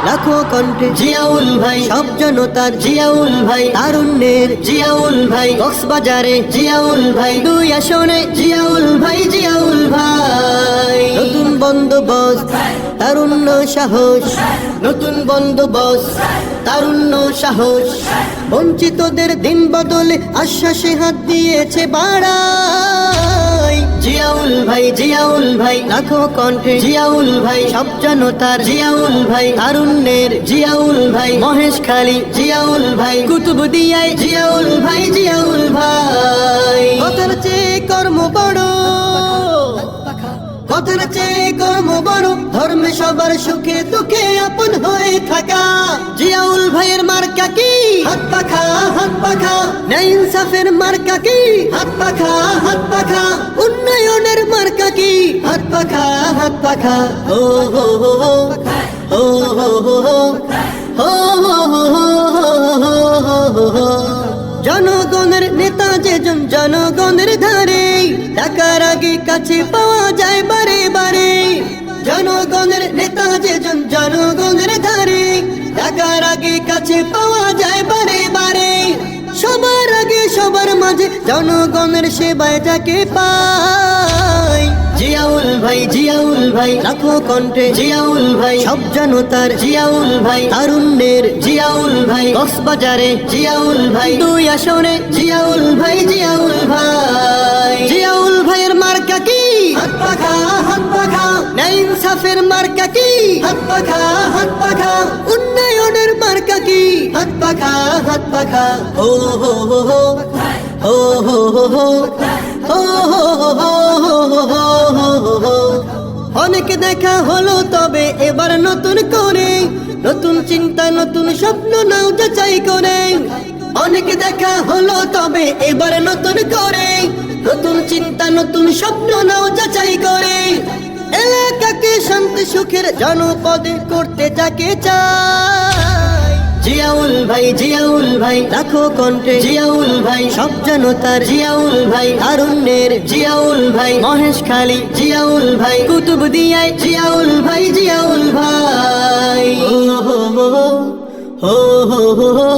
লাখো কণ্ঠে জিয়াউল ভাই, সব জনতার জিয়াউল ভাই, তারুণ্যের জিয়াউল ভাই, কক্সবাজারে জিয়াউল ভাই, 2 আসনে জিয়াউল ভাই, জিয়াউল ভাই। নতুন বন্দোবস্ত তারুণ্য সাহস, নতুন বন্দোবস্ত তারুণ্য সাহস, বঞ্চিতদের দিন বদলে আশ্বাসে হাত দিয়েছে বাড়াই। জিয়াউল ভাই, জিয়াউল ভাই, লাখো কণ্ঠে জিয়াউল ভাই, সব জনতার জিয়াউল ভাই, তারুণ্যের জিয়াউল ভাই, মহেশখালী জিয়াউল ভাই, কুতুবদিয়ায় জিয়াউল ভাই, জিয়াউল ভাই। কথার চেয়ে কর্ম বড়, কথার চেয়ে কর্ম বড়, ধর্মে সবার সুখে দুঃখে আপন হয়ে থাকা। জিয়াউল ভাইয়ের মার্কা কি? হাত পাখা, হাত পাখা। ন্যায় ইনসাফের মার্কা কি? হাত পাখা, হাত পাখা। উন্নয়নের মার্কা কি? হাত পাখা, হাত পাখা। ও হো হো হো, ও হো হো হো, ও হো হো হো। জনগণের নেতা যেজন জনগণের ধারে, টাকার আগে কাছে পাওয়া যায় বারে বারে। জনগণের নেতা যেজন জনগণের ধারে, টাকার আগে কাছে পাওয়া যায় বারে বারে। সবার আগে সবার মাঝে জনগণের সেবায় যাকে পাই। জিয়াউল ভাই, জিয়াউল ভাই, লাখো কণ্ঠে জিয়াউল ভাই, সব জনতার জিয়াউল ভাই, তারুণ্যের জিয়াউল ভাই, কক্সবাজারে জিয়াউল ভাই, 2 আসনে জিয়াউল ভাই, জিয়াউল ভাই। জিয়াউল ভাইয়ের মার্কা কি? হাত পাখা, হাত পাখা। ন্যায় ইনসাফের মার্কা কি? হাত পাখা, হাত পাখা। উন্নয়নের মার্কা কি? হাত পাখা, হাত পাখা। ও হো হো হো, ও হো হো হো, ও হো হো হো। অনেক দেখা হলো তবে এবার নতুন করে, নতুন চিন্তা নতুন স্বপ্ন নাও যাচাই করে। অনেক দেখা হলো তবে এবার নতুন করে, নতুন চিন্তা নতুন স্বপ্ন নাও যাচাই করে। এলাকাকে শান্তি সুখের জনপদে করতে যাকে চাই। জিয়াউল ভাই, জিয়াউল ভাই, লাখো কণ্ঠে জিয়াউল ভাই, সব জনতার জিয়াউল ভাই, তারুণ্যের জিয়াউল ভাই, মহেশখালী জিয়াউল ভাই, কুতুবদিয়ায় জিয়াউল ভাই, জিয়াউল ভাই। ও হো হো, ও হো হো।